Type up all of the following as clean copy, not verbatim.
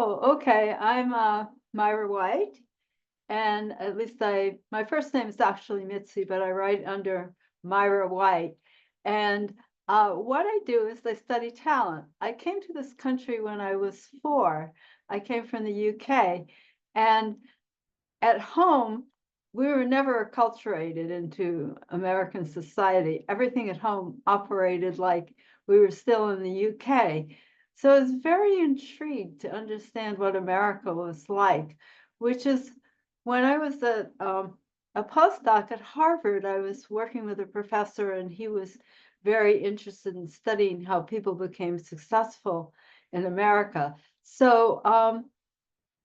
Oh, okay. I'm Myra White, and at least my first name is actually Mitzi, but I write under Myra White. And what I do is I study talent. I came to this country when I was 4. I came from the UK, and at home, we were never acculturated into American society. Everything at home operated like we were still in the UK. So I was very intrigued to understand what America was like, which is when I was a postdoc at Harvard, I was working with a professor, and he was very interested in studying how people became successful in America. So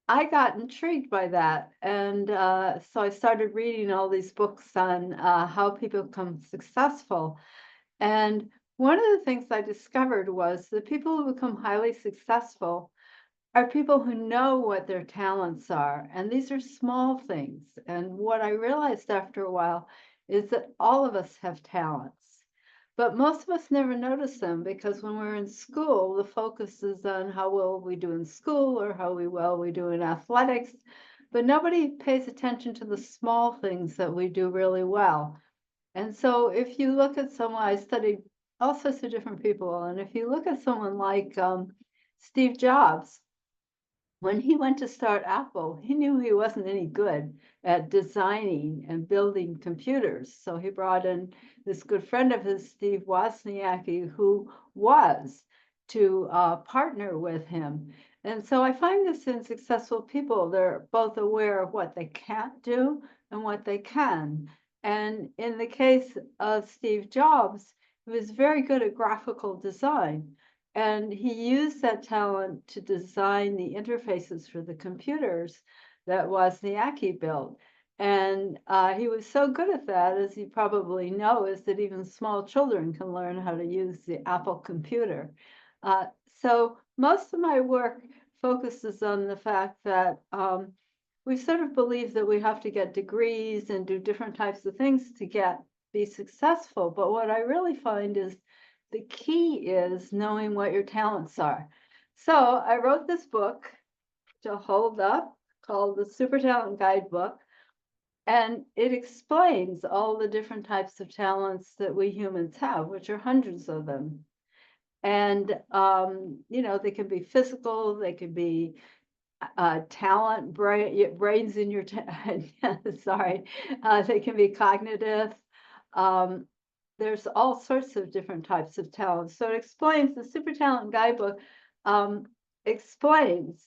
I got intrigued by that. And so I started reading all these books on how people become successful. And one of the things I discovered was that people who become highly successful are people who know what their talents are. And these are small things. And what I realized after a while is that all of us have talents. But most of us never notice them because when we're in school, the focus is on how well we do in school or how well we do in athletics. But nobody pays attention to the small things that we do really well. And so if you look at someone, I studied all sorts of different people, and if you look at someone like Steve Jobs, when he went to start Apple, he knew he wasn't any good at designing and building computers. So he brought in this good friend of his, Steve Wozniak, who was to partner with him. And so I find this in successful people. They're both aware of what they can't do and what they can. And in the case of Steve Jobs, he was very good at graphical design. And he used that talent to design the interfaces for the computers that Wozniak built. And he was so good at that, as you probably know, is that even small children can learn how to use the Apple computer. So most of my work focuses on the fact that we sort of believe that we have to get degrees and do different types of things to be successful. But what I really find is the key is knowing what your talents are. So I wrote this book to hold up called the Super Talent Guidebook, and it explains all the different types of talents that we humans have, which are hundreds of them. And, they can be physical, they can be talent, brains in your, sorry, they can be cognitive. Um, there's all sorts of different types of talents. So it explains, the Super Talent Guidebook explains,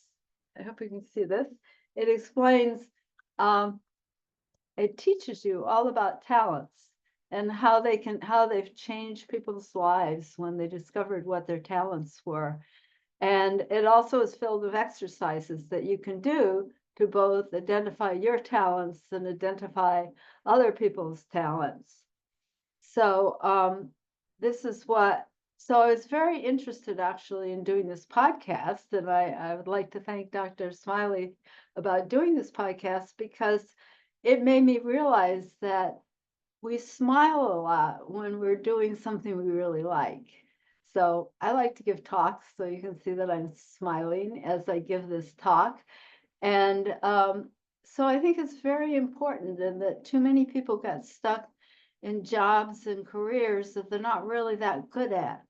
I hope you can see this, it explains, it teaches you all about talents and how they've changed people's lives when they discovered what their talents were. And it also is filled with exercises that you can do to both identify your talents and identify other people's talents. So so I was very interested actually in doing this podcast, and I would like to thank Dr. Smiley about doing this podcast because it made me realize that we smile a lot when we're doing something we really like. So I like to give talks, so you can see that I'm smiling as I give this talk. And so I think it's very important, and that too many people get stuck in jobs and careers that they're not really that good at.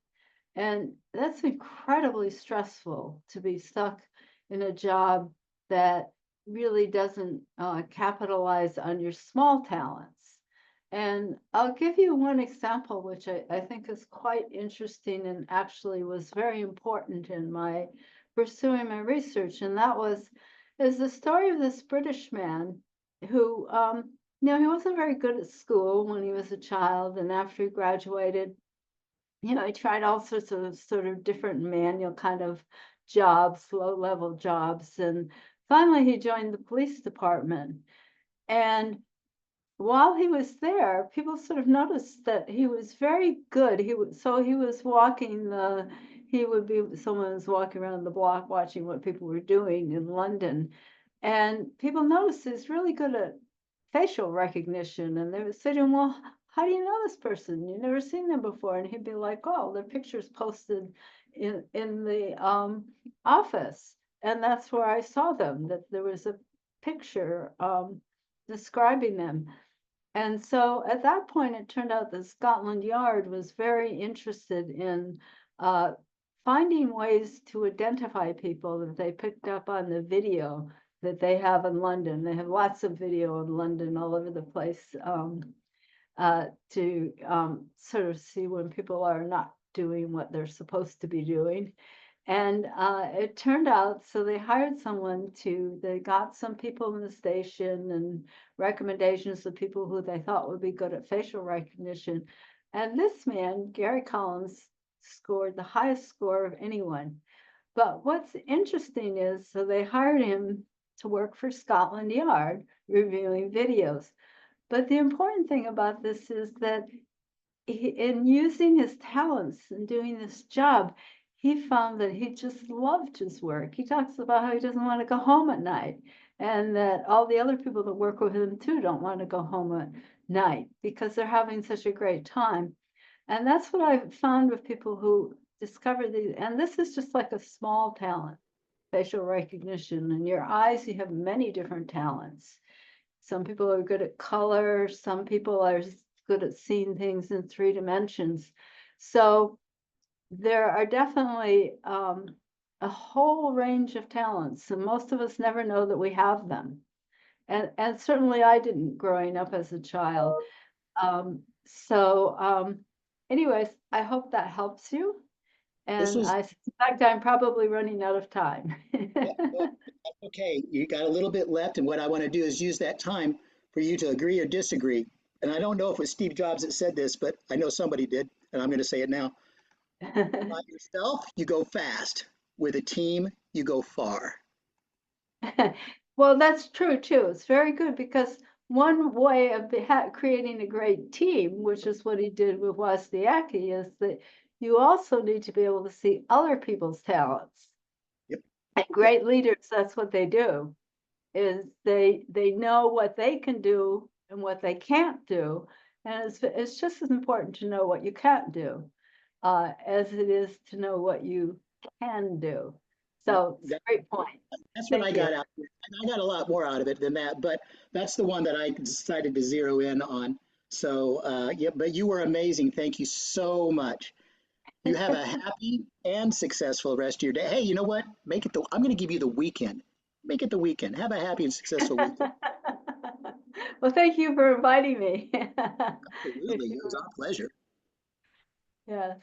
And that's incredibly stressful to be stuck in a job that really doesn't capitalize on your small talents. And I'll give you one example, which I think is quite interesting and actually was very important in my pursuing my research. And that is the story of this British man who, he wasn't very good at school when he was a child. And after he graduated, he tried all sorts of sort of different manual kind of jobs, low-level jobs. And finally, he joined the police department. And while he was there, people sort of noticed that he was very good. He was walking someone was walking around the block watching what people were doing in London. And people noticed he's really good at facial recognition. And they were saying, well, how do you know this person? You've never seen them before. And he'd be like, oh, their picture's posted in the office. and that's where I saw them, that there was a picture describing them. And so at that point, it turned out that Scotland Yard was very interested in uh, finding ways to identify people that they picked up on the video that they have in London. They have lots of video in London all over the place to sort of see when people are not doing what they're supposed to be doing. And it turned out, so they hired someone they got some people in the station and recommendations of people who they thought would be good at facial recognition. And this man, Gary Collins, scored the highest score of anyone. But what's interesting is, so they hired him to work for Scotland Yard, reviewing videos. But the important thing about this is that in using his talents and doing this job, he found that he just loved his work. He talks about how he doesn't want to go home at night, and that all the other people that work with him too don't want to go home at night because they're having such a great time. And that's what I've found with people who discover these. And this is just like a small talent, facial recognition. In your eyes, you have many different talents. Some people are good at color. Some people are good at seeing things in 3 dimensions. So there are definitely a whole range of talents, and most of us never know that we have them. And certainly I didn't growing up as a child. Anyways, I hope that helps you. This And was, I suspect I'm probably running out of time. yeah, no, that's okay. You got a little bit left, and what I want to do is use that time for you to agree or disagree. And I don't know if it was Steve Jobs that said this, but I know somebody did, and I'm going to say it now. By yourself, you go fast. With a team, you go far. Well, that's true too. It's very good because one way of creating a great team, which is what he did with Wozniak, is that you also need to be able to see other people's talents. Yep, And yep. great leaders, that's what they do, is they know what they can do and what they can't do. And it's just as important to know what you can't do as it is to know what you can do. Yep. So it's a great point. That's what I Thank you. got out of it. I got a lot more out of it than that, but that's the one that I decided to zero in on. So, yeah, but you were amazing. Thank you so much. You have a happy and successful rest of your day. Hey, you know what? I'm going to give you the weekend. Make it the weekend. Have a happy and successful weekend. Well, thank you for inviting me. Absolutely. It was our pleasure. Yes.